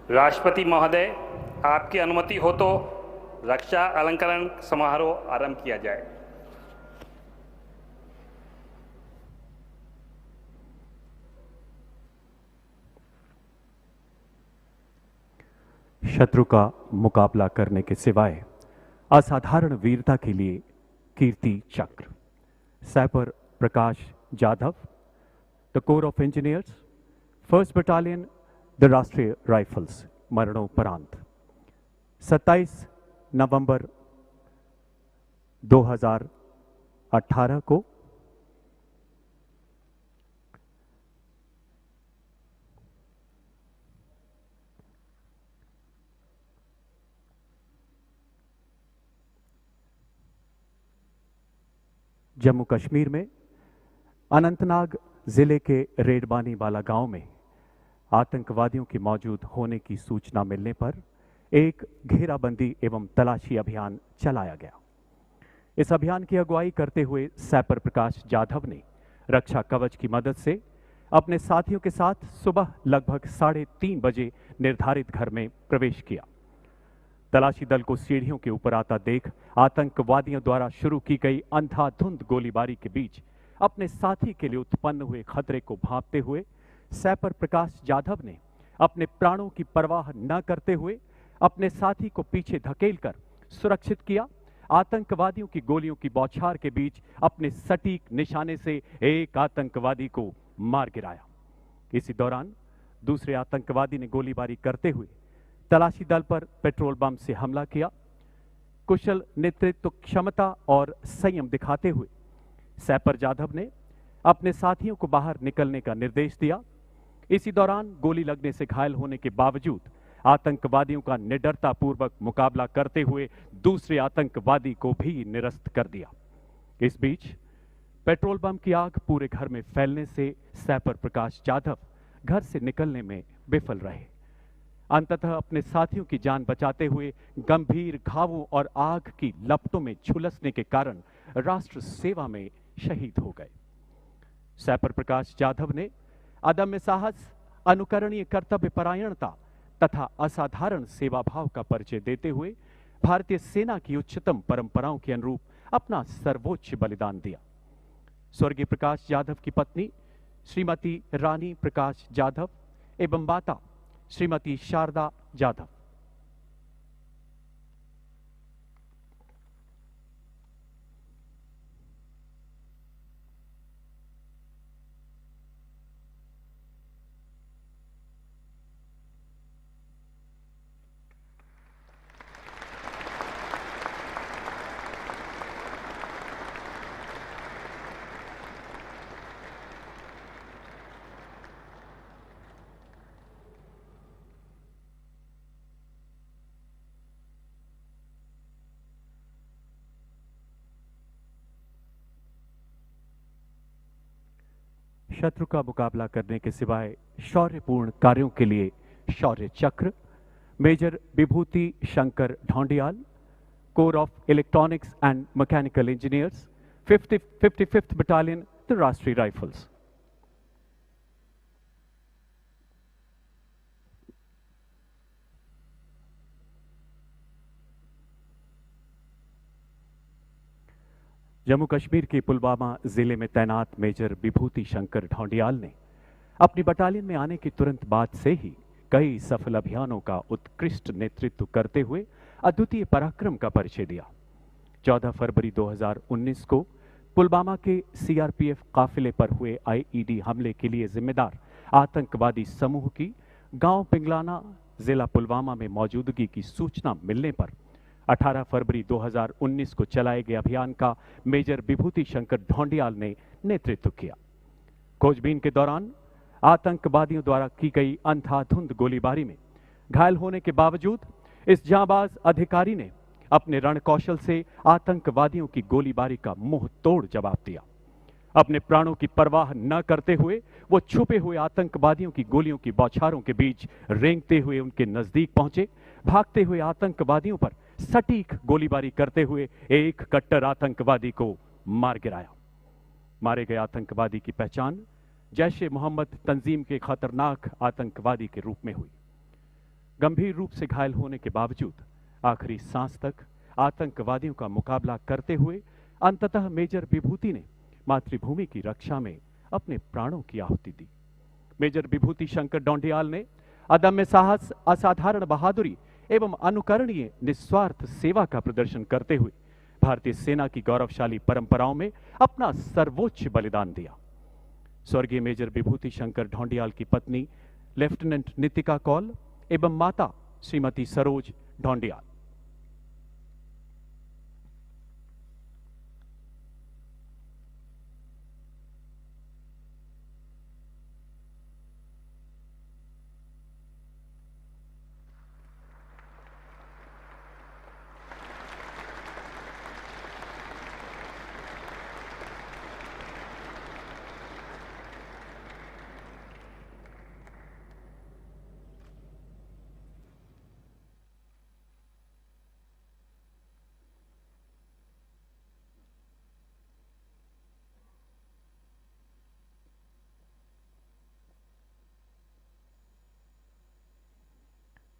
राष्ट्रपति महोदय, आपकी अनुमति हो तो रक्षा अलंकरण समारोह आरंभ किया जाए। शत्रु का मुकाबला करने के सिवाय असाधारण वीरता के लिए Kirti Chakra, sapper Prakash Jadhav, the corps of engineers, 1st battalion, the Rashtriya rifles, मरणोपरांत 27 नवंबर 2018 को जम्मू कश्मीर में अनंतनाग जिले के रेडबानी वाला गांव में आतंकवादियों के मौजूद होने की सूचना मिलने पर एक घेराबंदी एवं तलाशी अभियान चलाया गया। इस अभियान की अगुवाई करते हुए सैपर प्रकाश जाधव ने रक्षा कवच की मदद से अपने साथियों के साथ सुबह लगभग 3:30 बजे निर्धारित घर में प्रवेश किया। तलाशी दल को सीढ़ियों के ऊपर आता देख आतंकवादियों द्वारा शुरू की गई अंधाधुंध गोलीबारी के बीच अपने साथी के लिए उत्पन्न हुए खतरे को भांपते हुए सैपर प्रकाश जाधव ने अपने प्राणों की परवाह न करते हुए अपने साथी को पीछे धकेलकर सुरक्षित किया। आतंकवादियों की गोलियों की बौछार के बीच अपने सटीक निशाने से एक आतंकवादी को मार गिराया। इसी दौरान दूसरे आतंकवादी ने गोलीबारी करते हुए तलाशी दल पर पेट्रोल बम से हमला किया। कुशल नेतृत्व क्षमता और संयम दिखाते हुए सैपर जाधव ने अपने साथियों को बाहर निकलने का निर्देश दिया। इसी दौरान गोली लगने से घायल होने के बावजूद आतंकवादियों का निडरतापूर्वक मुकाबला करते हुए दूसरे आतंकवादी को भी निरस्त कर दिया। इस बीच पेट्रोल बम की आग पूरे घर में फैलने से सैपर प्रकाश जाधव घर से निकलने में विफल रहे। अंततः अपने साथियों की जान बचाते हुए गंभीर घावों और आग की लपटों में झुलसने के कारण राष्ट्र सेवा में शहीद हो गए। सैपर प्रकाश जाधव ने अदम्य साहस, अनुकरणीय कर्तव्य परायणता तथा असाधारण सेवा भाव का परिचय देते हुए भारतीय सेना की उच्चतम परंपराओं के अनुरूप अपना सर्वोच्च बलिदान दिया। स्वर्गीय प्रकाश जाधव की पत्नी श्रीमती रानी प्रकाश जाधव एवं माता श्रीमती शारदा जाधव। शत्रु का मुकाबला करने के सिवाय शौर्यपूर्ण कार्यों के लिए Shaurya Chakra, major Vibhuti Shankar Dhoundiyal, corps of electronics and mechanical engineers, 55th battalion, the Rashtriya rifles. Jammu Kashmir के पुलवामा जिले में तैनात मेजर विभूति शंकर ढौंडियाल ने अपनी बटालियन में आने के तुरंत बाद से ही कई सफल अभियानों का उत्कृष्ट नेतृत्व करते हुए अद्वितीय पराक्रम का परिचय दिया। 14 फरवरी 2019 को पुलवामा के सीआरपीएफ काफिले पर हुए आईईडी हमले के लिए जिम्मेदार आतंकवादी समूह की गांव पिंगलाना, जिला पुलवामा में मौजूदगी की सूचना मिलने पर 18 फरवरी 2019 को चलाए गए अभियान का मेजर विभूति शंकर ढौंडियाल ने नेतृत्व किया। खोजबीन के दौरान आतंकवादियों द्वारा की गई अंधाधुंध गोलीबारी में घायल होने के बावजूद इस जांबाज अधिकारी ने अपने रणकौशल से आतंकवादियों की गोलीबारी का मुंह तोड़ जवाब दिया। अपने प्राणों की परवाह न करते हुए वो छुपे हुए आतंकवादियों की गोलियों की बौछारों के बीच रेंगते हुए उनके नजदीक पहुंचे। भागते हुए आतंकवादियों पर सटीक गोलीबारी करते हुए एक कट्टर आतंकवादी को मार गिराया। मारे गए आतंकवादी की पहचान जैश ए मोहम्मद तंजीम के खतरनाक आतंकवादी के रूप में हुई। गंभीर रूप से घायल होने के बावजूद आखिरी सांस तक आतंकवादियों का मुकाबला करते हुए अंततः मेजर विभूति ने मातृभूमि की रक्षा में अपने प्राणों की आहुति दी। मेजर विभूति शंकर ढोंडियाल ने अदम्य साहस, असाधारण बहादुरी एवं अनुकरणीय निस्वार्थ सेवा का प्रदर्शन करते हुए भारतीय सेना की गौरवशाली परंपराओं में अपना सर्वोच्च बलिदान दिया। स्वर्गीय मेजर विभूति शंकर ढोंडियाल की पत्नी लेफ्टिनेंट नितिका कौल एवं माता श्रीमती सरोज ढोंडियाल।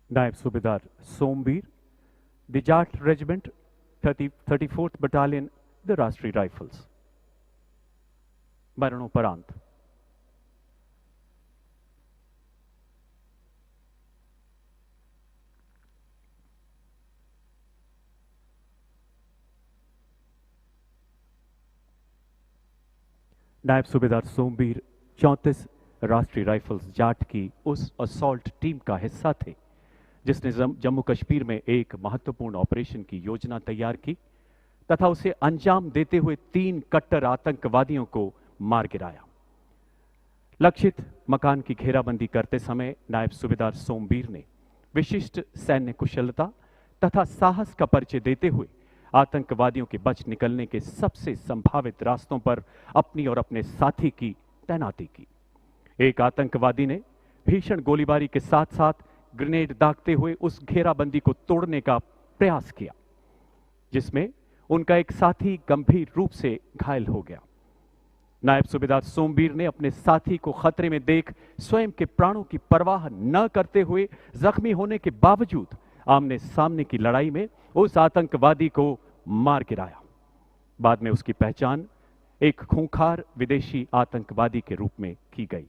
नायब सूबेदार Somvir, the Jat regiment 34th battalion, the Rashtriya rifles. मरणोपरांत नायब सूबेदार सोमवीर 34 राष्ट्रीय राइफल्स जाट की उस असॉल्ट टीम का हिस्सा थे जिसने जम्मू कश्मीर में एक महत्वपूर्ण ऑपरेशन की योजना तैयार की तथा उसे अंजाम देते हुए 3 कट्टर आतंकवादियों को मार गिराया। लक्षित मकान की घेराबंदी करते समय नायब सूबेदार सोमवीर ने विशिष्ट सैन्य कुशलता तथा साहस का परिचय देते हुए आतंकवादियों के बच निकलने के सबसे संभावित रास्तों पर अपनी और अपने साथी की तैनाती की। एक आतंकवादी ने भीषण गोलीबारी के साथ साथ ग्रेनेड दागते हुए उस घेराबंदी को तोड़ने का प्रयास किया, जिसमें उनका एक साथी गंभीर रूप से घायल हो गया। नायब सूबेदार सोमवीर ने अपने साथी को खतरे में देख स्वयं के प्राणों की परवाह न करते हुए जख्मी होने के बावजूद आमने सामने की लड़ाई में उस आतंकवादी को मार गिराया। बाद में उसकी पहचान एक खूंखार विदेशी आतंकवादी के रूप में की गई।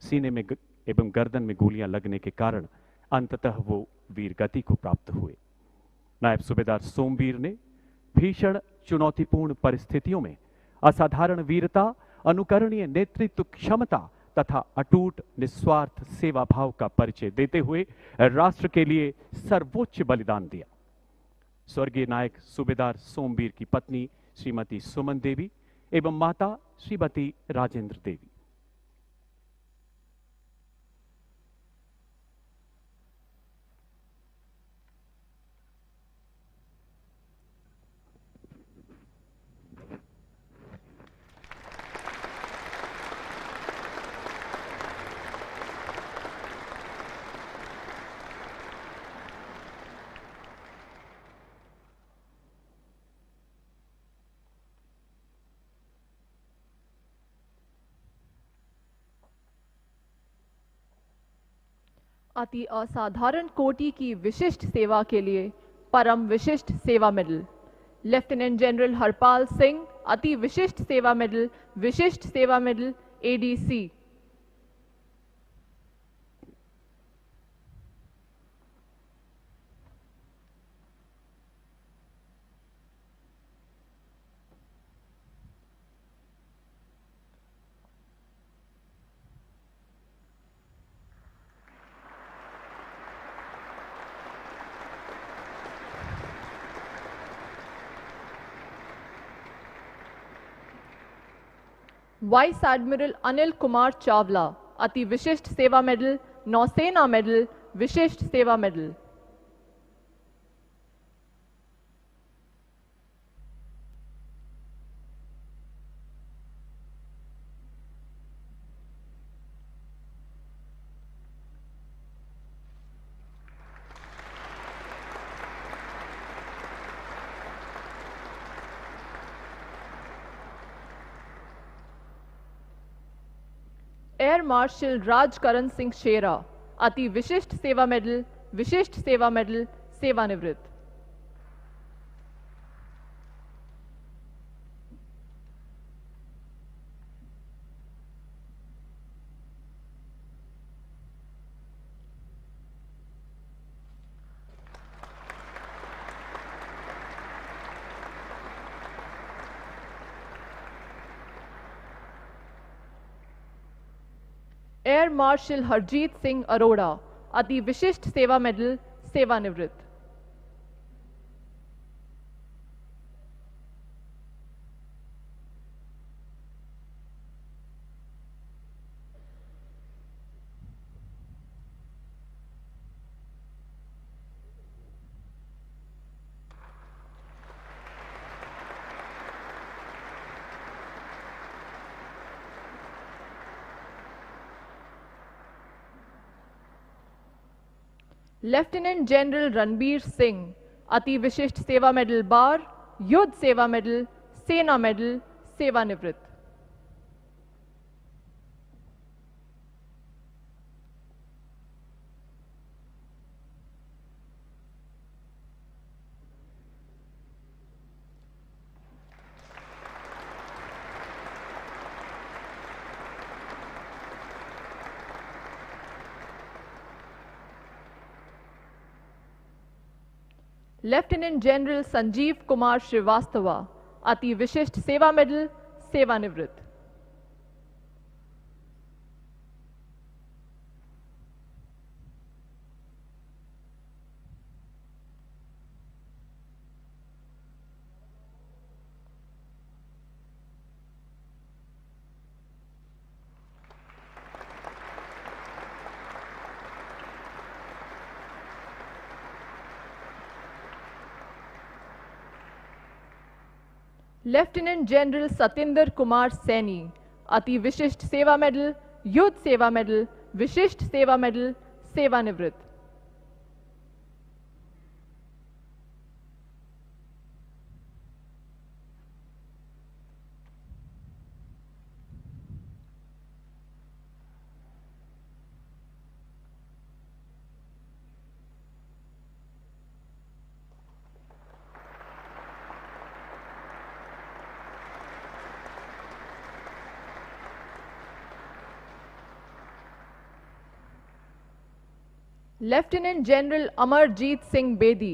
सीने में एवं गर्दन में गोलियां लगने के कारण अंततः वो वीरगति को प्राप्त हुए। नायब सूबेदार सोमवीर ने भीषण चुनौतीपूर्ण परिस्थितियों में असाधारण वीरता, अनुकरणीय नेतृत्व क्षमता तथा अटूट निस्वार्थ सेवा भाव का परिचय देते हुए राष्ट्र के लिए सर्वोच्च बलिदान दिया। स्वर्गीय नायक सूबेदार सोमवीर की पत्नी श्रीमती सुमन देवी एवं माता श्रीमती राजेंद्र देवी। अति असाधारण कोटि की विशिष्ट सेवा के लिए Param Vishisht Seva medal lieutenant general Harpal Singh, Ati Vishisht Seva medal ADC. Vice admiral Anil Kumar Chawla, Ati Vishisht Seva medal Nausena medal, Vishisht Seva medal. Air marshal Rajkaran Singh Shera, Ati Vishisht Seva medal Vishisht Seva medal, सेवानिवृत्त। Air marshal Harjit Singh Arora, Ati Vishisht Seva medal, सेवानिवृत्त। Lieutenant general Ranbir Singh, Ati Vishisht Seva medal, बार, युद्ध सेवा मेडल, सेना मेडल, सेवानिवृत्त। लेफ्टिनेंट जनरल संजीव कुमार श्रीवास्तवा, अति विशिष्ट सेवा मेडल, सेवानिवृत्त। लेफ्टिनेंट जनरल सतिंदर कुमार सैनी, अति Vishisht Seva medal, Yudh Seva medal, Vishisht Seva medal, सेवानिवृत्त। Lieutenant general Amarjit Singh Bedi,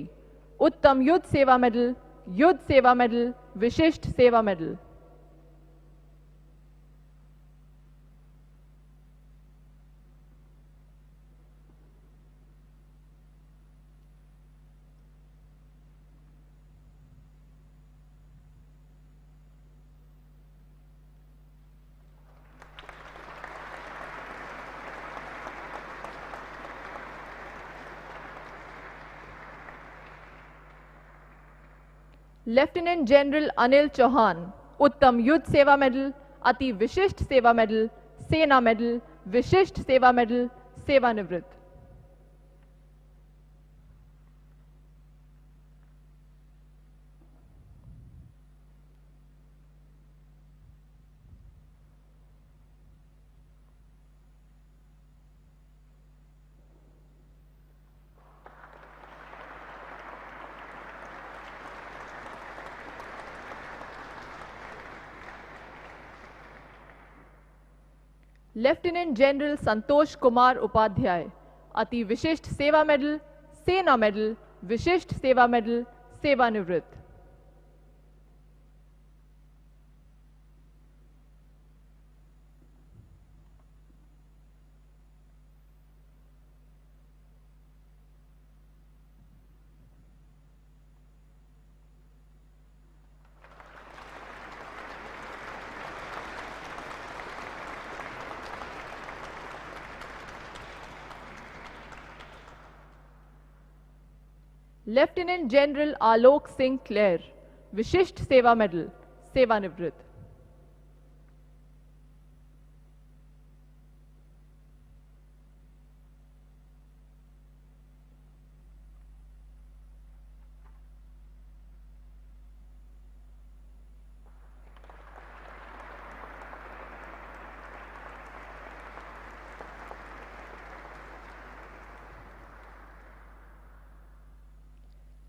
Uttam Yudh Seva medal, Yudh Seva medal, Vishisht Seva medal. Lieutenant general Anil Chauhan, Uttam Yudh Seva medal, अति विशिष्ट सेवा मेडल, सेना मेडल, विशिष्ट सेवा मेडल, सेवानिवृत्त। लेफ्टिनेंट जनरल संतोष कुमार उपाध्याय, अति विशिष्ट सेवा मेडल, सेना मेडल, विशिष्ट सेवा मेडल, सेवानिवृत्त। लेफ्टिनेंट जनरल आलोक सिंह क्लेर, विशिष्ट सेवा मेडल, सेवानिवृत्त।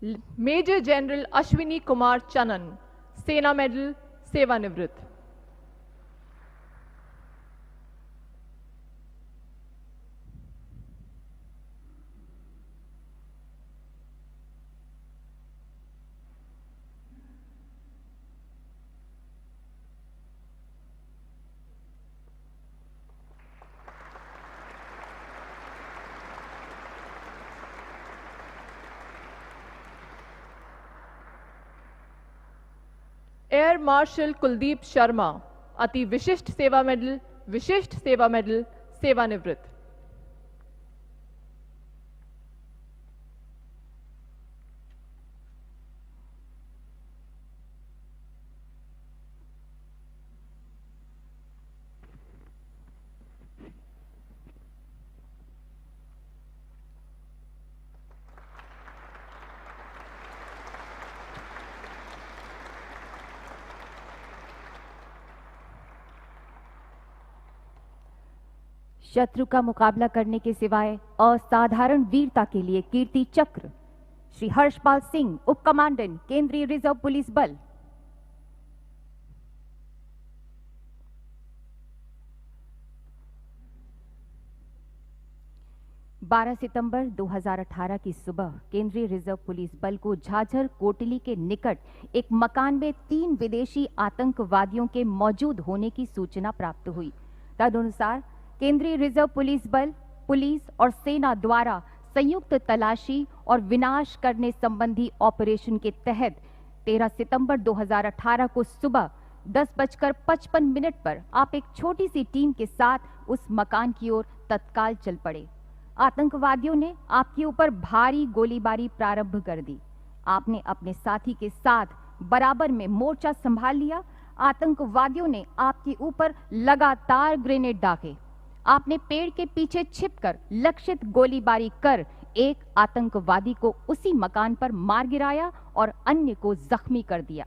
मेजर जनरल अश्विनी कुमार चनन, सेना मेडल, सेवानिवृत्त। एयर मार्शल कुलदीप शर्मा, अति विशिष्ट सेवा मेडल, विशिष्ट सेवा मेडल, सेवानिवृत्त। शत्रु का मुकाबला करने के सिवाय असाधारण वीरता के लिए कीर्ति चक्र श्री हर्षपाल सिंह, उप कमांडेंट, केंद्रीय रिजर्व पुलिस बल। बारह सितंबर 2018 की सुबह केंद्रीय रिजर्व पुलिस बल को झाझर कोटली के निकट एक मकान में 3 विदेशी आतंकवादियों के मौजूद होने की सूचना प्राप्त हुई। तदनुसार केंद्रीय रिजर्व पुलिस बल, पुलिस और सेना द्वारा संयुक्त तलाशी और विनाश करने संबंधी ऑपरेशन के तहत 13 सितंबर 2018 को सुबह 10:55 पर आप एक छोटी सी टीम के साथ उस मकान की ओर तत्काल चल पड़े। आतंकवादियों ने आपके ऊपर भारी गोलीबारी प्रारंभ कर दी। आपने अपने साथी के साथ बराबर में मोर्चा संभाल लिया। आतंकवादियों ने आपके ऊपर लगातार ग्रेनेड दागे। आपने पेड़ के पीछे छिपकर लक्षित गोलीबारी कर एक आतंकवादी को उसी मकान पर मार गिराया और अन्य को जख्मी कर दिया।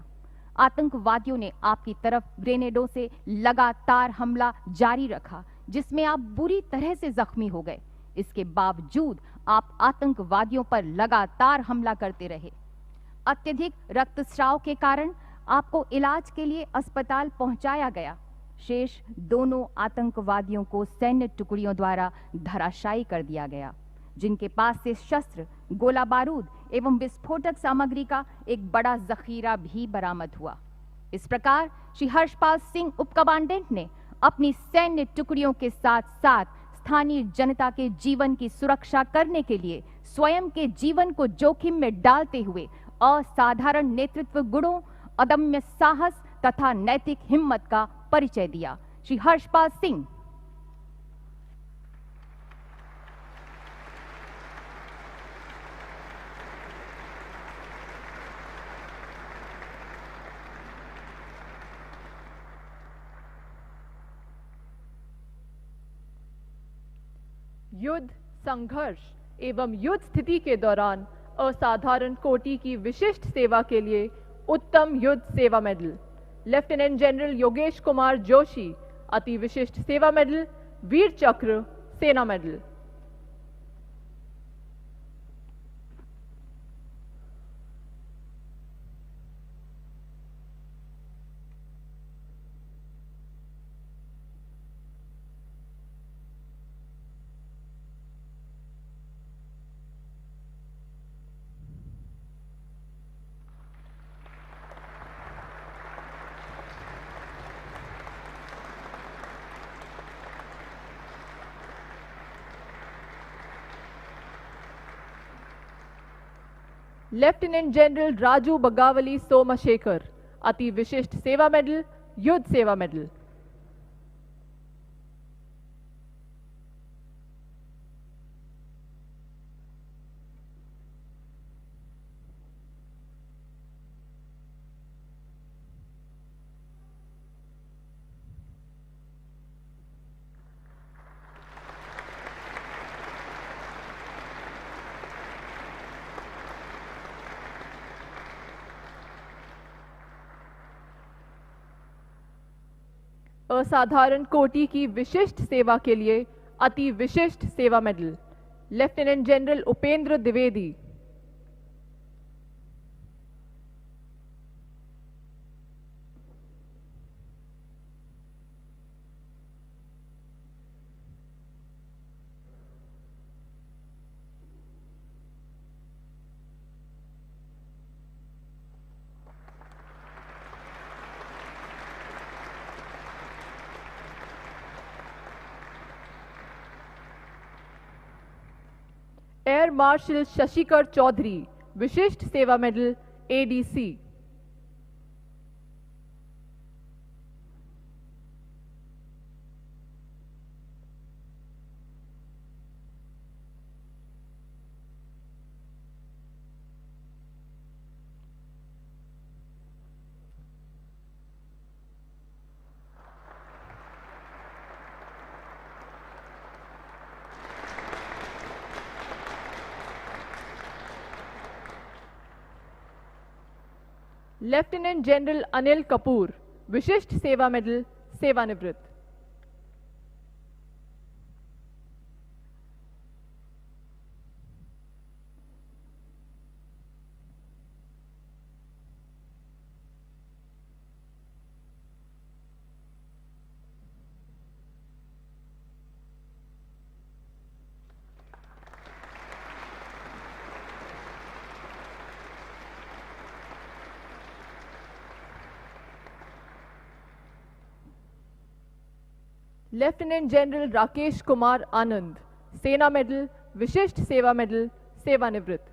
आतंकवादियों ने आपकी तरफ ग्रेनेडों से लगातार हमला जारी रखा, जिसमें आप बुरी तरह से जख्मी हो गए। इसके बावजूद आप आतंकवादियों पर लगातार हमला करते रहे। अत्यधिक रक्तस्राव के कारण आपको इलाज के लिए अस्पताल पहुंचाया गया। शेष दोनों आतंकवादियों को सैन्य टुकड़ियों द्वारा धराशायी कर दिया गया, जिनके पास से शस्त्र, गोला बारूद एवं विस्फोटक सामग्री का एक बड़ा जखीरा भी बरामद हुआ। इस प्रकार श्री हर्षपाल सिंह, उप कमांडेंट, ने अपनी सैन्य टुकड़ियों के साथ साथ स्थानीय जनता के जीवन की सुरक्षा करने के लिए स्वयं के जीवन को जोखिम में डालते हुए असाधारण नेतृत्व गुणों, अदम्य साहस तथा नैतिक हिम्मत का परिचय दिया। श्री हर्षपाल सिंह। युद्ध, संघर्ष एवं युद्ध स्थिति के दौरान असाधारण कोटि की विशिष्ट सेवा के लिए Uttam Yudh Seva medal, lieutenant general Yogesh Kumar Joshi, Ati Vishisht Seva medal, Vir Chakra, Sena medal. Lieutenant general Raju Bagavali Somashekar, Ati Vishisht Seva medal, Yudh Seva medal. असाधारण कोटि की विशिष्ट सेवा के लिए Ati Vishisht Seva medal, lieutenant general Upendra Dwivedi. Air marshal Shashikar Chaudhary, Vishisht Seva medal, ADC. Lieutenant general Anil Kapoor, Vishisht Seva medal, सेवानिवृत्त। Lieutenant general Rakesh Kumar Anand, Sena medal, Vishisht Seva medal, सेवानिवृत्त।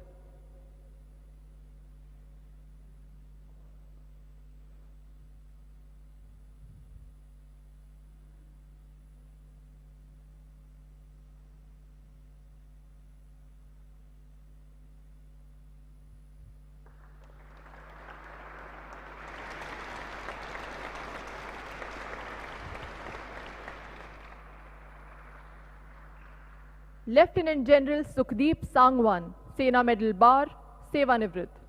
लेफ्टिनेंट जनरल सुखदीप सांगवान, सेना मेडल बार, सेवानिवृत्त।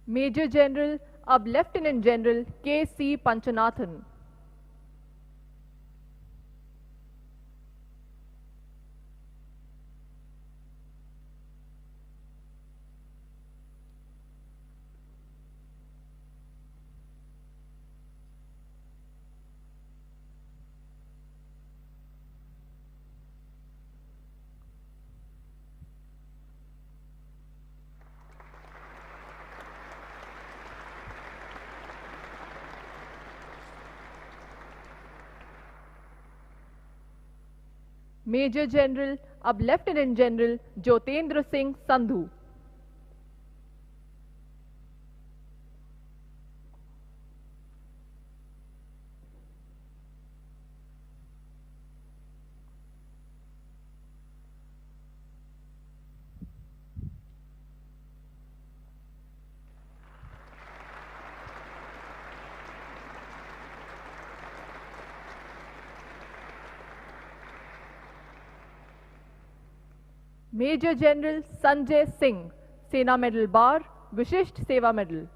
मेजर जनरल अब lieutenant general K C. Panchanathan. Major general अब lieutenant general Jyotendra Singh Sandhu. Major general Sanjay Singh, Sena medal bar, Vishisht Seva medal.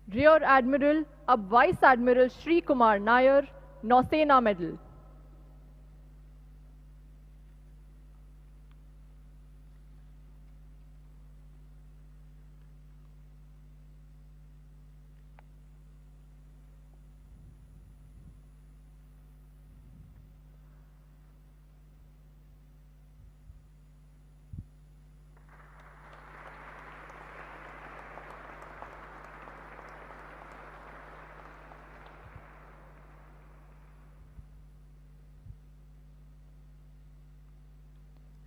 Rear admiral अब vice admiral Sri Kumar Nair, Nausena medal.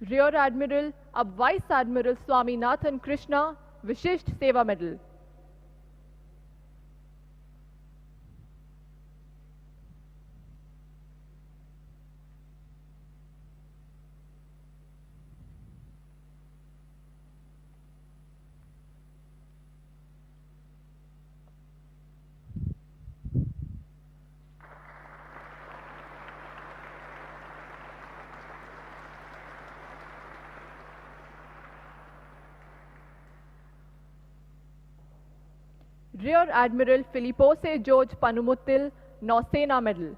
Rear admiral अब vice admiral Swaminathan Krishna, Vishisht Seva medal. Rear Admiral Filipose George Panumuttil, Nausena Medal.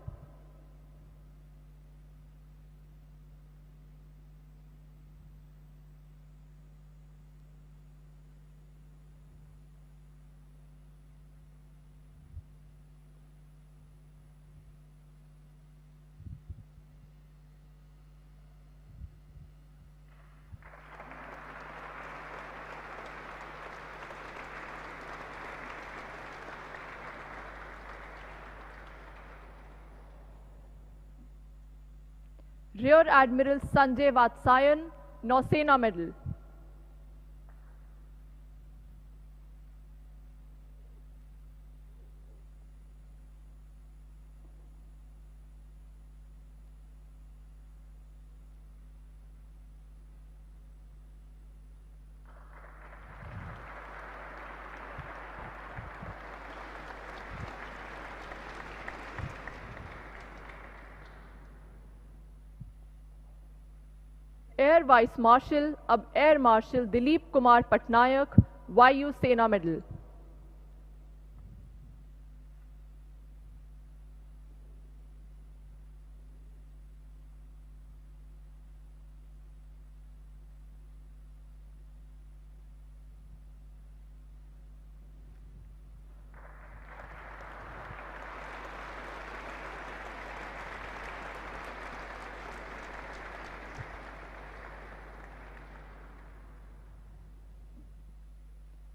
Rear Admiral Sanjay Vatsayan, Nausena Medal. Air vice marshal अब air marshal Dilip Kumar Patnaik, Vayu Sena medal.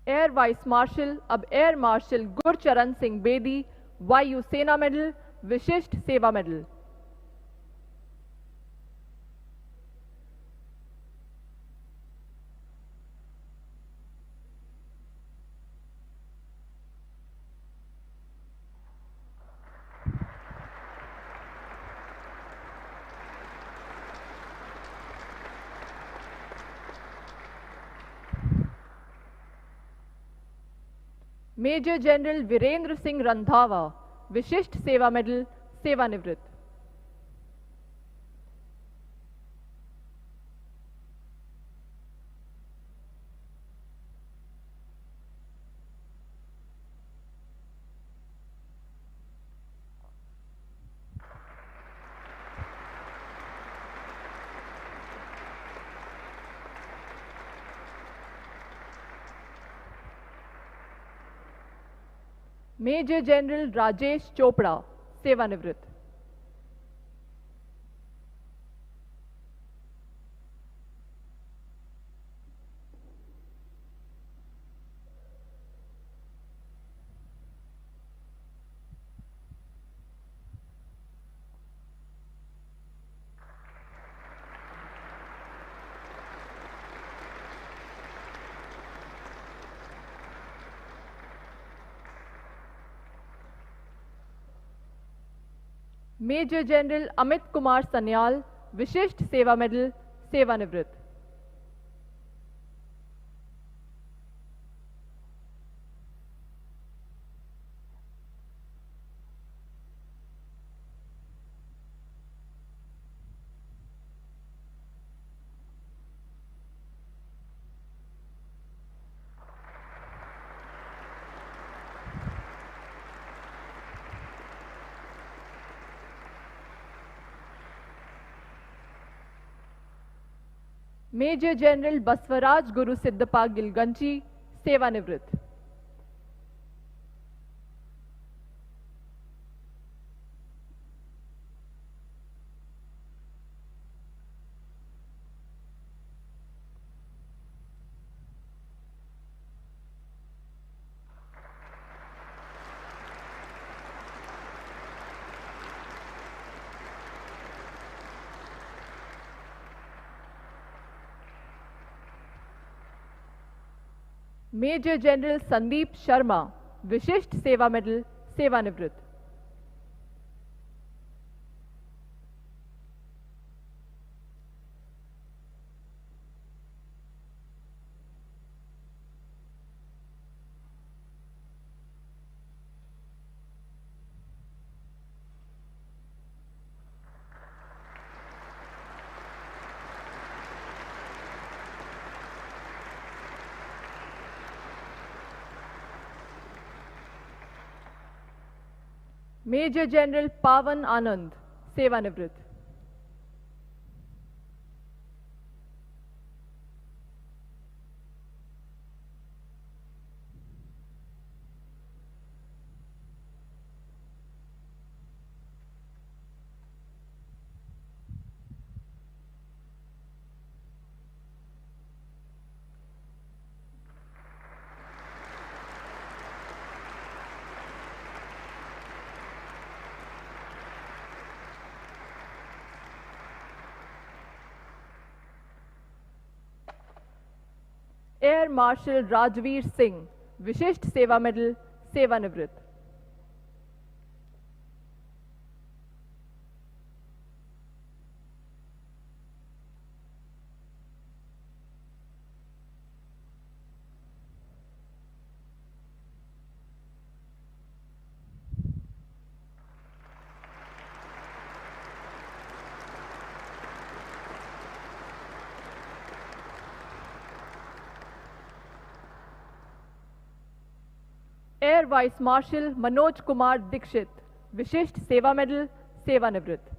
Air vice marshal अब air marshal Gurcharan Singh Bedi, Vayu Sena medal, Vishisht Seva medal. Major general Virendra Singh Randhawa, Vishisht Seva medal, सेवानिवृत्त। Major general Rajesh Chopra, सेवानिवृत्त। Major general Amit Kumar Sanyal, Vishisht Seva medal, सेवानिवृत्त। Major general Basavaraj गुरु सिद्धपा गिलगंची, सेवानिवृत्त। Major general Sandeep Sharma, विशिष्ट Seva medal, सेवानिवृत्त। Major general पावन आनंद, सेवानिवृत्त। एयर मार्शल राजवीर सिंह, विशिष्ट सेवा मेडल, सेवानिवृत्त। Air vice marshal Manoj Kumar Dixit, Vishisht Seva medal, सेवानिवृत्त।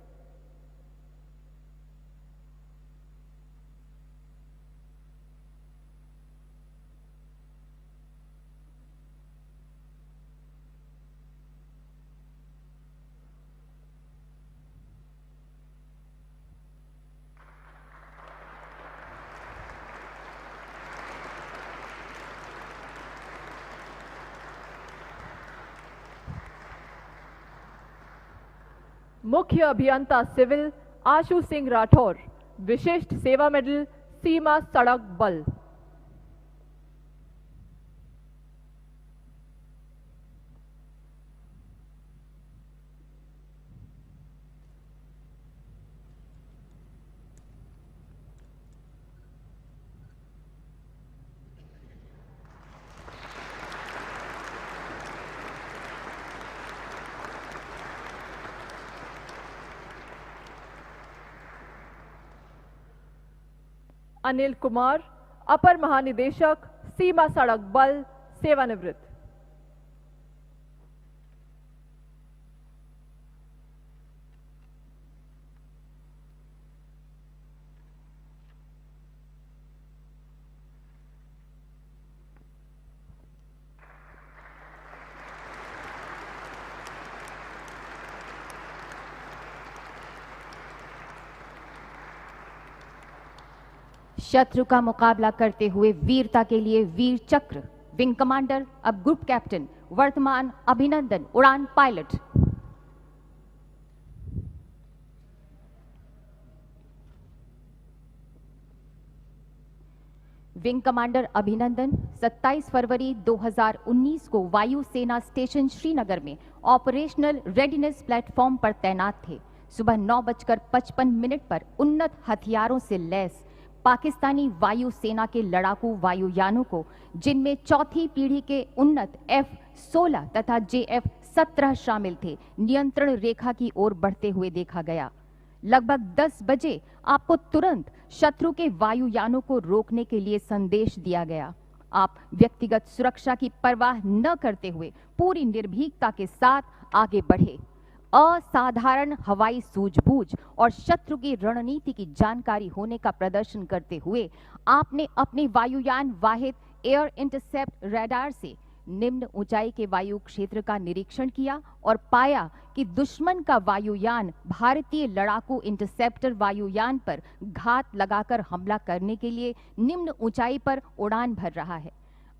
मुख्य अभियंता सिविल आशु सिंह राठौर, विशिष्ट सेवा मेडल, सीमा सड़क बल। अनिल कुमार, अपर महानिदेशक, सीमा सड़क बल, सेवानिवृत्त। शत्रु का मुकाबला करते हुए वीरता के लिए वीर चक्र, विंग कमांडर अब ग्रुप कैप्टन, वर्तमान अभिनंदन उड़ान पायलट। विंग कमांडर अभिनंदन 27 फरवरी 2019 को वायु सेना स्टेशन श्रीनगर में ऑपरेशनल रेडीनेस प्लेटफॉर्म पर तैनात थे। सुबह 9:55 पर उन्नत हथियारों से लैस पाकिस्तानी वायु सेना के लड़ाकू वायुयानों को, जिनमें चौथी पीढ़ी के उन्नत F-16 तथा JF-17 शामिल थे, नियंत्रण रेखा की ओर बढ़ते हुए देखा गया। लगभग 10 बजे आपको तुरंत शत्रु के वायुयानों को रोकने के लिए संदेश दिया गया। आप व्यक्तिगत सुरक्षा की परवाह न करते हुए पूरी निर्भीकता के साथ आगे बढ़े। असाधारण हवाई सूझबूझ और शत्रु की रणनीति की जानकारी होने का प्रदर्शन करते हुए आपने अपने वायुयान वाहिद एयर इंटरसेप्ट रडार से निम्न ऊंचाई के वायु क्षेत्र का निरीक्षण किया और पाया कि दुश्मन का वायुयान भारतीय लड़ाकू इंटरसेप्टर वायुयान पर घात लगाकर हमला करने के लिए निम्न ऊंचाई पर उड़ान भर रहा है।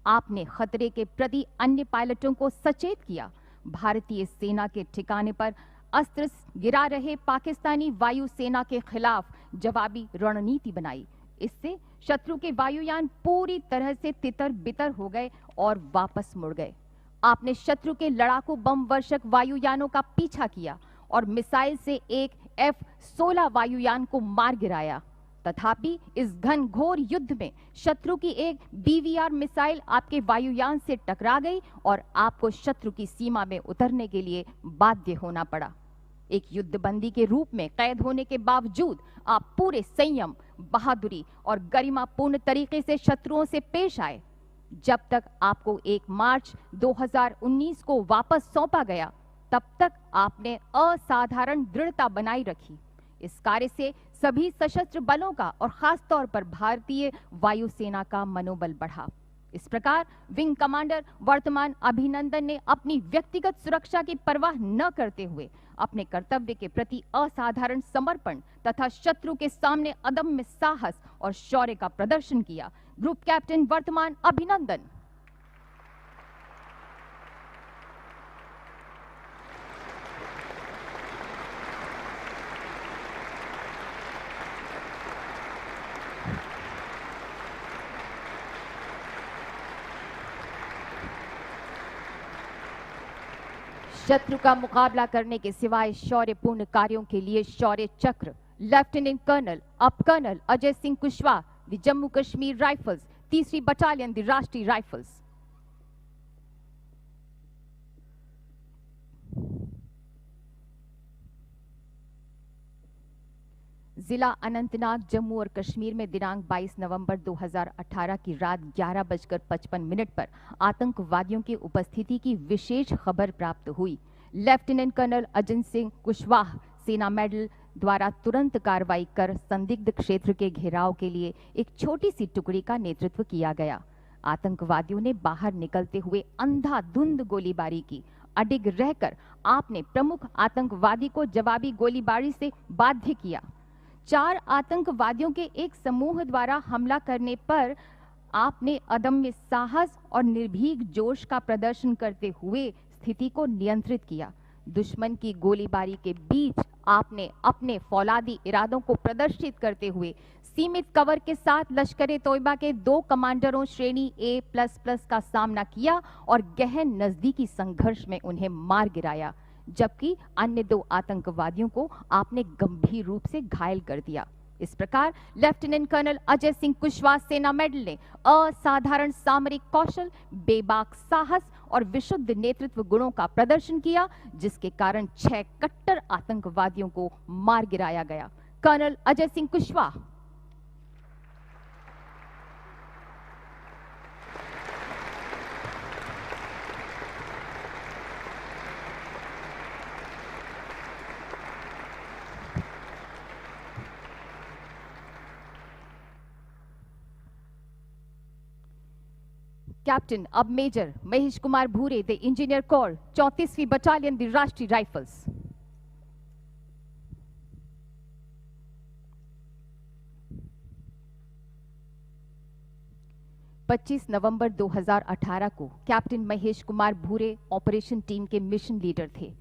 आपने खतरे के प्रति अन्य पायलटों को सचेत किया। भारतीय सेना के ठिकाने पर अस्त्र गिरा रहे पाकिस्तानी वायु सेना के खिलाफ जवाबी रणनीति बनाई। इससे शत्रु के वायुयान पूरी तरह से तितर बितर हो गए और वापस मुड़ गए। आपने शत्रु के लड़ाकू बम वर्षक वायुयानों का पीछा किया और मिसाइल से एक F-16 वायुयान को मार गिराया। तथापि इस घनघोर युद्ध में शत्रु की एक BVR मिसाइल आपके वायुयान से टकरा गई और आपको शत्रु की सीमा में उतरने के लिए बाध्य होना पड़ा। एक युद्धबंदी के रूप में कैद होने के बावजूद आप पूरे संयम, बहादुरी और गरिमापूर्ण तरीके से शत्रुओं से पेश आए। जब तक आपको 1 मार्च 2019 को वापस सौंपा गया, तब तक आपने असाधारण दृढ़ता बनाई रखी। इस कार्य से सभी सशस्त्र बलों का और खास तौर पर भारतीय वायुसेना का मनोबल बढ़ा। इस प्रकार विंग कमांडर वर्तमान अभिनंदन ने अपनी व्यक्तिगत सुरक्षा की परवाह न करते हुए अपने कर्तव्य के प्रति असाधारण समर्पण तथा शत्रु के सामने अदम्य साहस और शौर्य का प्रदर्शन किया। ग्रुप कैप्टन वर्तमान अभिनंदन। शत्रु का मुकाबला करने के सिवाय शौर्यपूर्ण कार्यों के लिए शौर्य चक्र लेफ्टिनेंट कर्नल अप colonel Ajay Singh Kushwaha, the Jammu Kashmir rifles, 3री बटालियन, द राष्ट्रीय राइफल्स। जिला अनंतनाग, जम्मू और कश्मीर में दिनांक 22 नवंबर 2018 की रात 11:55 पर आतंकवादियों की उपस्थिति की विशेष खबर प्राप्त हुई। लेफ्टिनेंट कर्नल अजय सिंह कुशवाहा सेना मेडल द्वारा तुरंत कार्रवाई कर संदिग्ध क्षेत्र के घेराव के लिए एक छोटी सी टुकड़ी का नेतृत्व किया गया। आतंकवादियों ने बाहर निकलते हुए अंधाधुंध गोलीबारी की। अडिग रहकर आपने प्रमुख आतंकवादी को जवाबी गोलीबारी से बाध्य किया। 4 आतंकवादियों के एक समूह द्वारा हमला करने पर आपने अदम्य साहस और निर्भीक जोश का प्रदर्शन करते हुए स्थिति को नियंत्रित किया। दुश्मन की गोलीबारी के बीच आपने अपने फौलादी इरादों को प्रदर्शित करते हुए सीमित कवर के साथ लश्कर-ए तोयबा के 2 कमांडरों श्रेणी A++ का सामना किया और गहन नजदीकी संघर्ष में उन्हें मार गिराया, जबकि अन्य 2 आतंकवादियों को आपने गंभीर रूप से घायल कर दिया। इस प्रकार लेफ्टिनेंट कर्नल अजय सिंह कुशवाहा सेना मेडल ने असाधारण सामरिक कौशल, बेबाक साहस और विशुद्ध नेतृत्व गुणों का प्रदर्शन किया, जिसके कारण 6 कट्टर आतंकवादियों को मार गिराया गया। कर्नल अजय सिंह कुशवाहा। कैप्टन अब major Mahesh Kumar Bhure, the engineer corps, 34वीं बटालियन, द राष्ट्रीय राइफल्स। पच्चीस नवंबर 2018 को captain Mahesh Kumar Bhure operation team के मिशन लीडर थे।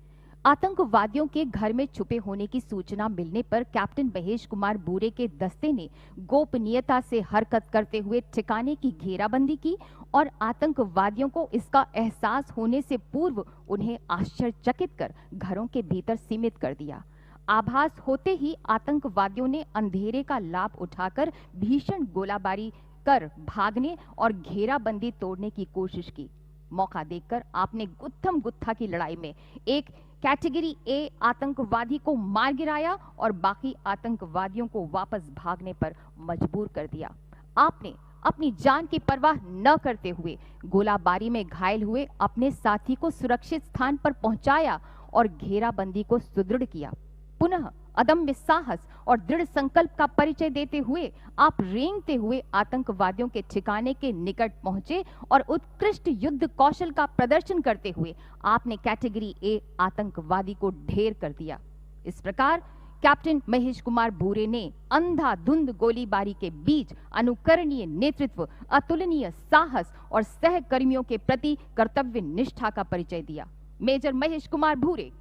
आतंकवादियों के घर में छुपे होने की सूचना मिलने पर कैप्टन महेश कुमार भूरे के दस्ते ने गोपनीयता से हरकत करते हुए ठिकाने की घेराबंदी की और आतंकवादियों को इसका एहसास होने से पूर्व उन्हें आश्चर्यचकित कर घरों के भीतर सीमित कर दिया। आभास होते ही आतंकवादियों ने अंधेरे का लाभ उठाकर भीषण गोलाबारी कर भागने और घेराबंदी तोड़ने की कोशिश की। मौका देखकर आपने गुत्थम गुत्था की लड़ाई में एक कैटेगरी ए आतंकवादी को मार गिराया और बाकी आतंकवादियों को वापस भागने पर मजबूर कर दिया। आपने अपनी जान की परवाह न करते हुए गोलाबारी में घायल हुए अपने साथी को सुरक्षित स्थान पर पहुंचाया और घेराबंदी को सुदृढ़ किया। पुनः अदम्य साहस और दृढ़ संकल्प का परिचय देते हुए आप रेंगते हुए आतंकवादियों के ठिकाने के निकट पहुंचे और उत्कृष्ट युद्ध कौशल का प्रदर्शन करते हुए आपने कैटेगरी ए आतंकवादी को ढेर कर दिया। इस प्रकार कैप्टन महेश कुमार भूरे ने अंधाधुंध गोलीबारी के बीच अनुकरणीय नेतृत्व, अतुलनीय साहस और सहकर्मियों के प्रति कर्तव्य निष्ठा का परिचय दिया। Major Mahesh Kumar Bhure.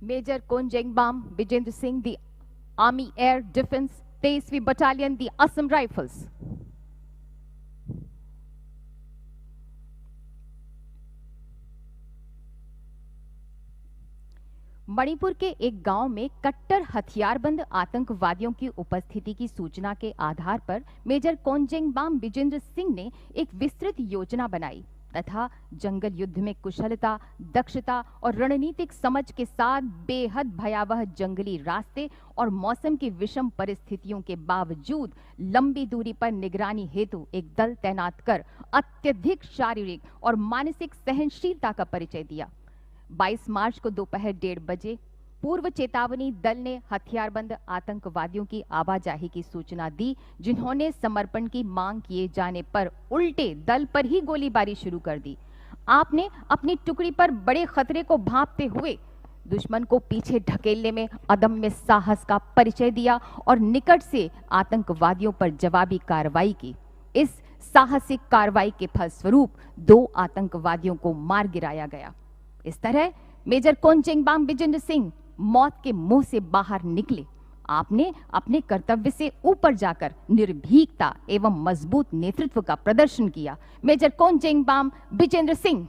Major Konjengbam Vijendra Singh, the army air defence, 23वीं battalion, the Assam rifles. Manipur के एक गांव में कट्टर हथियारबंद आतंकवादियों की उपस्थिति की सूचना के आधार पर मेजर कोंजेंगबाम विजेंद्र सिंह ने एक विस्तृत योजना बनाई। तथा जंगल युद्ध में कुशलता, दक्षता और रणनीतिक समझ के साथ बेहद भयावह जंगली रास्ते और मौसम की विषम परिस्थितियों के बावजूद लंबी दूरी पर निगरानी हेतु एक दल तैनात कर अत्यधिक शारीरिक और मानसिक सहनशीलता का परिचय दिया। 22 मार्च को दोपहर 1:30 बजे पूर्व चेतावनी दल ने हथियारबंद आतंकवादियों की आवाजाही की सूचना दी, जिन्होंने समर्पण की मांग किए जाने पर उल्टे दल पर ही गोलीबारी शुरू कर दी। आपने अपनी टुकड़ी पर बड़े खतरे को भांपते हुए दुश्मन को पीछे ढकेलने में अदम्य साहस का परिचय दिया और निकट से आतंकवादियों पर जवाबी कार्रवाई की। इस साहसिक कार्रवाई के फलस्वरूप 2 आतंकवादियों को मार गिराया गया। इस तरह मेजर कोनजेंगबाम विजेंद्र सिंह मौत के मुंह से बाहर निकले। आपने अपने कर्तव्य से ऊपर जाकर निर्भीकता एवं मजबूत नेतृत्व का प्रदर्शन किया। मेजर कोनजेंगबाम विजेंद्र सिंह।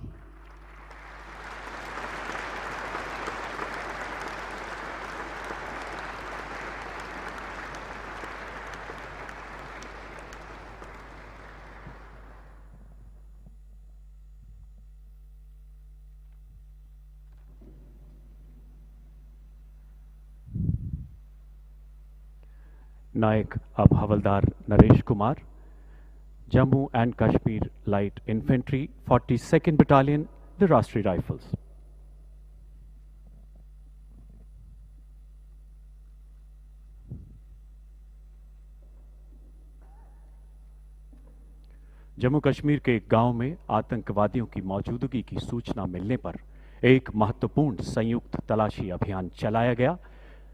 नायक अब havildar Naresh Kumar, Jammu and Kashmir light infantry 42nd battalion, the Rashtriya rifles. Jammu Kashmir के एक गांव में आतंकवादियों की मौजूदगी की सूचना मिलने पर एक महत्वपूर्ण संयुक्त तलाशी अभियान चलाया गया,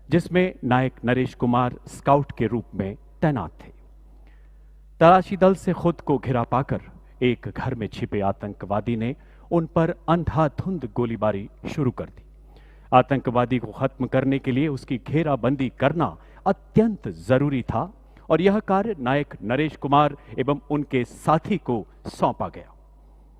जिसमें नायक नरेश कुमार स्काउट के रूप में तैनात थे। तलाशी दल से खुद को घिरा पाकर एक घर में छिपे आतंकवादी ने उन पर अंधाधुंध गोलीबारी शुरू कर दी। आतंकवादी को खत्म करने के लिए उसकी घेराबंदी करना अत्यंत जरूरी था और यह कार्य नायक नरेश कुमार एवं उनके साथी को सौंपा गया।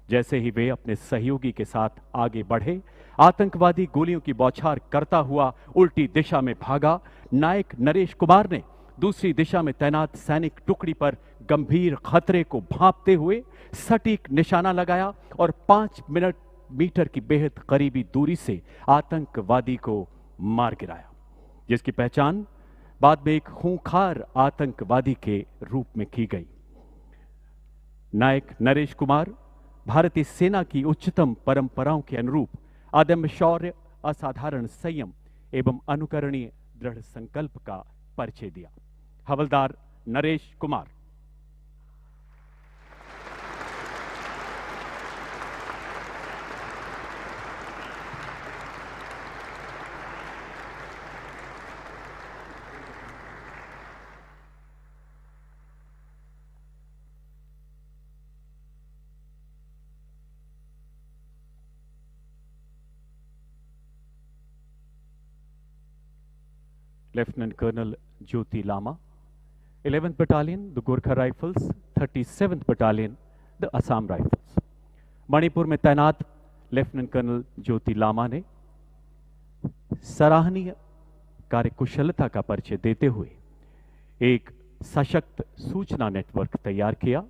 जैसे ही वे अपने सहयोगी के साथ आगे बढ़े, आतंकवादी गोलियों की बौछार करता हुआ उल्टी दिशा में भागा। नायक नरेश कुमार ने दूसरी दिशा में तैनात सैनिक टुकड़ी पर गंभीर खतरे को भांपते हुए सटीक निशाना लगाया और 5 मीटर की बेहद करीबी दूरी से आतंकवादी को मार गिराया, जिसकी पहचान बाद में एक खूंखार आतंकवादी के रूप में की गई। नायक नरेश कुमार भारतीय सेना की उच्चतम परंपराओं के अनुरूप अदम्य शौर्य, असाधारण संयम एवं अनुकरणीय दृढ़ संकल्प का परिचय दिया। हवलदार Naresh Kumar. Lieutenant Colonel Jyoti Lama, 11th Battalion, the Gorkha Rifles, 37th Battalion, the Assam Rifles. Manipur में तैनात लेफ्टिनेंट कर्नल ज्योति लामा ने सराहनीय कार्यकुशलता का परिचय देते हुए एक सशक्त सूचना नेटवर्क तैयार किया,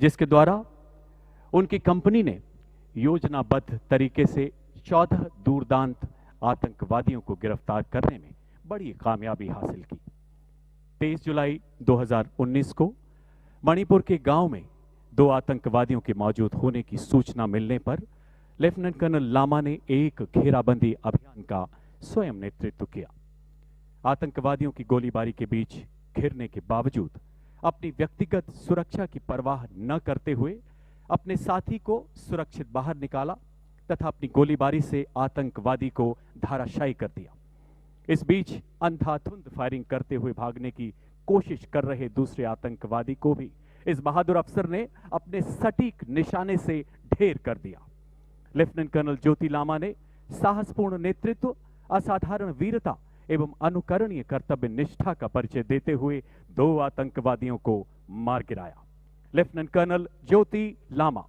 जिसके द्वारा उनकी कंपनी ने योजनाबद्ध तरीके से 14 दूरदांत आतंकवादियों को गिरफ्तार करने में बड़ी कामयाबी हासिल की। 23 जुलाई 2019 को मणिपुर के गांव में 2 आतंकवादियों के मौजूद होने की सूचना मिलने पर लेफ्टिनेंट कर्नल लामा ने एक घेराबंदी अभियान का स्वयं नेतृत्व किया। आतंकवादियों की गोलीबारी के बीच घिरने के बावजूद अपनी व्यक्तिगत सुरक्षा की परवाह न करते हुए अपने साथी को सुरक्षित बाहर निकाला तथा अपनी गोलीबारी से आतंकवादी को धाराशायी कर दिया। इस बीच अंधाधुंध फायरिंग करते हुए भागने की कोशिश कर रहे दूसरे आतंकवादी को भी इस बहादुर अफसर ने अपने सटीक निशाने से ढेर कर दिया। लेफ्टिनेंट कर्नल ज्योति लामा ने साहसपूर्ण नेतृत्व, असाधारण वीरता एवं अनुकरणीय कर्तव्य निष्ठा का परिचय देते हुए 2 आतंकवादियों को मार गिराया। लेफ्टिनेंट कर्नल ज्योति लामा।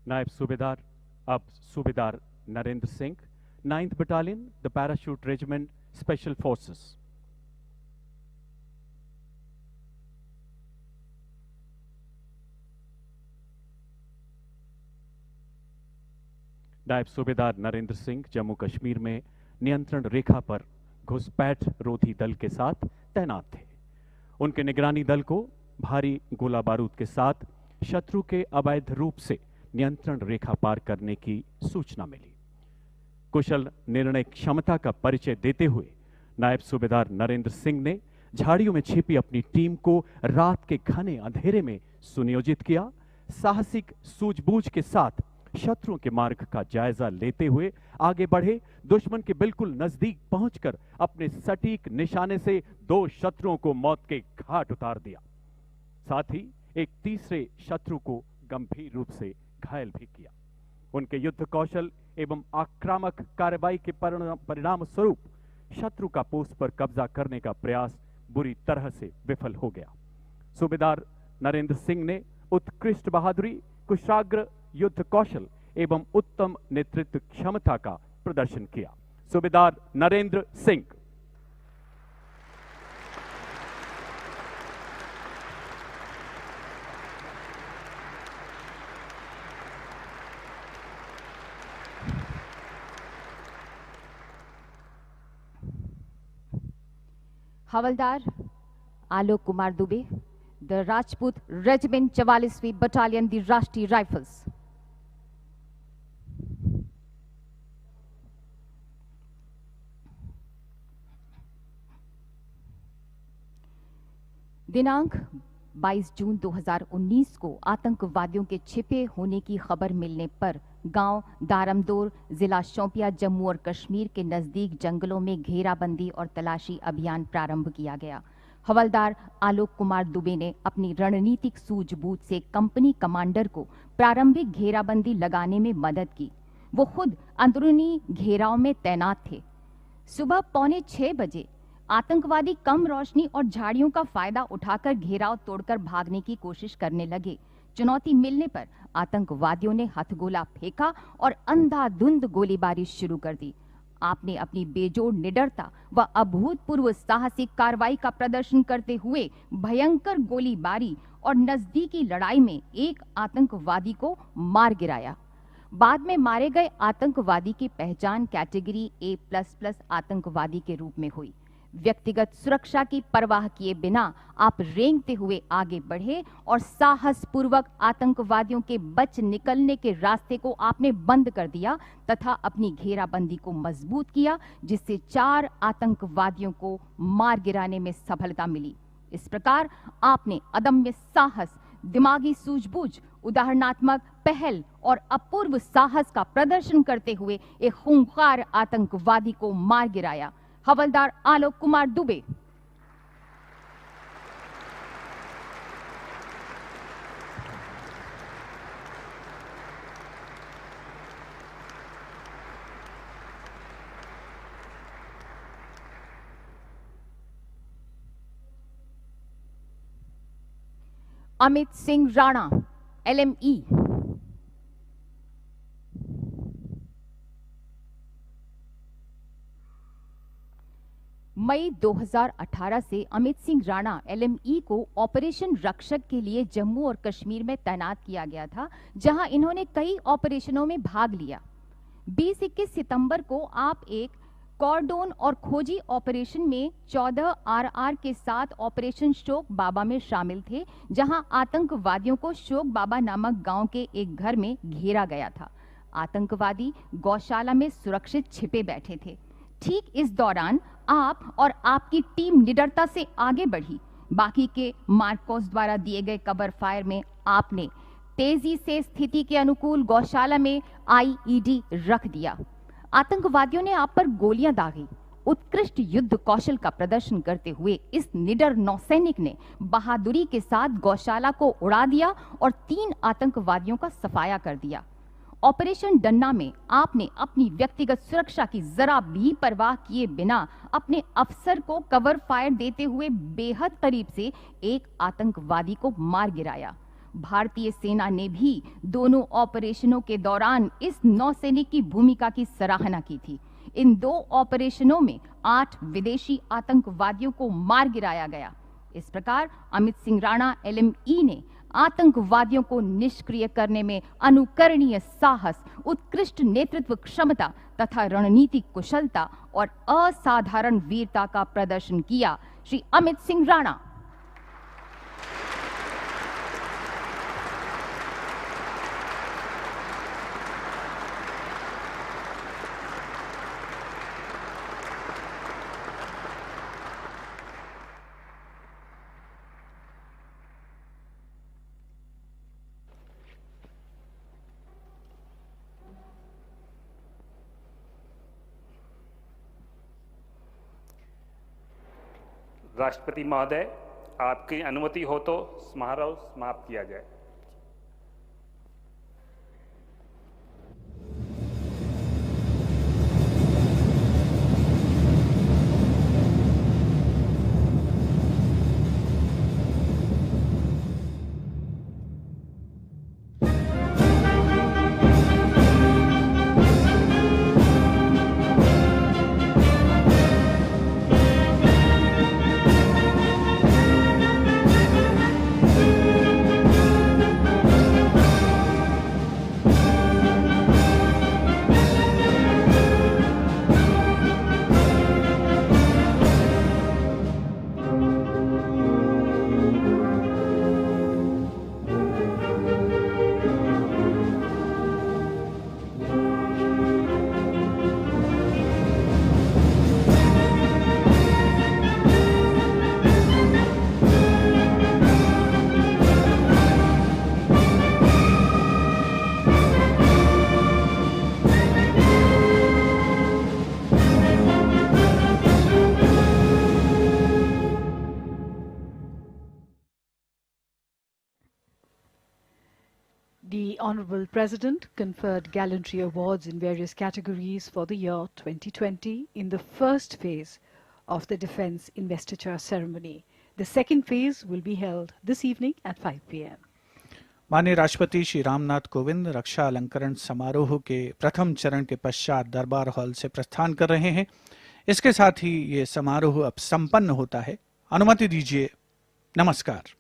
नायब सूबेदार अब सूबेदार Narendra Singh, 9th battalion, the parachute regiment, special forces. नायब सूबेदार नरेंद्र सिंह जम्मू कश्मीर में नियंत्रण रेखा पर घुसपैठ रोधी दल के साथ तैनात थे। उनके निगरानी दल को भारी गोला बारूद के साथ शत्रु के अवैध रूप से नियंत्रण रेखा पार करने की सूचना मिली। कुशल निर्णय क्षमता का परिचय देते हुए नायब सूबेदार नरेंद्र सिंह ने झाड़ियों में छिपी अपनी टीम को रात के घने अंधेरे में सुनियोजित किया। साहसिक सूझबूझ के साथ शत्रुओं के मार्ग का जायजा लेते हुए आगे बढ़े। दुश्मन के बिल्कुल नजदीक पहुंचकर अपने सटीक निशाने से 2 शत्रुओं को मौत के घाट उतार दिया। साथ ही एक तीसरे शत्रु को गंभीर रूप से घायल भी किया। उनके युद्ध कौशल एवं आक्रामक कार्रवाई के परिणाम स्वरूप शत्रु का पोस्ट पर कब्जा करने का प्रयास बुरी तरह से विफल हो गया। सूबेदार नरेंद्र सिंह ने उत्कृष्ट बहादुरी, कुशाग्र युद्ध कौशल एवं उत्तम नेतृत्व क्षमता का प्रदर्शन किया। सूबेदार नरेंद्र सिंह। हवलदार आलोक कुमार दुबे, द राजपूत रेजिमेंट 44वीं बटालियन, द राष्ट्रीय राइफल्स। दिनांक 22 जून 2019 को आतंकवादियों के छिपे होने की खबर मिलने पर गांव दारमदोर, जिला शोपियां, जम्मू और कश्मीर के नजदीक जंगलों में घेराबंदी और तलाशी अभियान प्रारंभ किया गया। हवलदार आलोक कुमार दुबे ने अपनी रणनीतिक सूझबूझ से कंपनी कमांडर को प्रारंभिक घेराबंदी लगाने में मदद की। वो खुद अंदरूनी घेराव में तैनात थे। सुबह 5:45 बजे आतंकवादी कम रोशनी और झाड़ियों का फायदा उठाकर घेराव तोड़कर भागने की कोशिश करने लगे। चुनौती मिलने पर आतंकवादियों ने हथगोला फेंका और अंधाधुंध गोलीबारी शुरू कर दी। आपने अपनी बेजोड़ निडरता व अभूतपूर्व साहसिक कार्रवाई का प्रदर्शन करते हुए भयंकर गोलीबारी और नजदीकी लड़ाई में एक आतंकवादी को मार गिराया। बाद में मारे गए आतंकवादी की पहचान कैटेगरी A++ आतंकवादी के रूप में हुई। व्यक्तिगत सुरक्षा की परवाह किए बिना आप रेंगते हुए आगे बढ़े और साहसपूर्वक आतंकवादियों के बच निकलने के रास्ते को आपने बंद कर दिया तथा अपनी घेराबंदी को मजबूत किया, जिससे 4 आतंकवादियों को मार गिराने में सफलता मिली। इस प्रकार आपने अदम्य साहस, दिमागी सूझबूझ, उदाहरणात्मक पहल और अपूर्व साहस का प्रदर्शन करते हुए एक खूंखार आतंकवादी को मार गिराया। हवलदार आलोक कुमार दुबे। अमित सिंह राणा, LME। मई 2018 से अमित सिंह राणा LME को ऑपरेशन रक्षक के लिए जम्मू और कश्मीर में तैनात किया गया था, जहां इन्होंने कई ऑपरेशनों में भाग लिया। 20-21 सितंबर को आप एक कॉर्डोन और खोजी ऑपरेशन में 14 RR के साथ ऑपरेशन शोक बाबा में शामिल थे, जहां आतंकवादियों को शोक बाबा नामक गांव के एक घर में घेरा गया था। आतंकवादी गौशाला में सुरक्षित छिपे बैठे थे। ठीक इस दौरान आप और आपकी टीम निडरता से आगे बढ़ी। बाकी के मार्कोस द्वारा दिए गए कवर फायर में आपने तेजी से स्थिति के अनुकूल गौशाला में IED रख दिया। आतंकवादियों ने आप पर गोलियां दागी। उत्कृष्ट युद्ध कौशल का प्रदर्शन करते हुए इस निडर नौसैनिक ने बहादुरी के साथ गौशाला को उड़ा दिया और 3 आतंकवादियों का सफाया कर दिया। ऑपरेशन डन्ना में आपने अपनी व्यक्तिगत सुरक्षा की जरा भी परवाह किए बिना अपने अफसर को कवर फायर देते हुए बेहद करीब से एक आतंकवादी को मार गिराया। भारतीय सेना ने भी दोनों ऑपरेशनों के दौरान इस नौसैनिक की भूमिका की सराहना की थी। इन 2 ऑपरेशनों में 8 विदेशी आतंकवादियों को मार गिराया गया। इस प्रकार अमित सिंह राणा LME ने आतंकवादियों को निष्क्रिय करने में अनुकरणीय साहस, उत्कृष्ट नेतृत्व क्षमता तथा रणनीतिक कुशलता और असाधारण वीरता का प्रदर्शन किया। श्री अमित सिंह राणा। राष्ट्रपति महोदय, आपकी अनुमति हो तो समारोह समाप्त किया जाए। The Honourable President conferred gallantry awards in various categories for the year 2020 in the first phase of the Defence Investiture Ceremony. The second phase will be held this evening at 5 p.m. माननीय राष्ट्रपति श्री रामनाथ कोविंद रक्षा अलंकरण समारोह के प्रथम चरण के पश्चात दरबार हॉल से प्रस्थान कर रहे हैं। इसके साथ ही ये समारोह अब संपन्न होता है। अनुमति दीजिए। नमस्कार।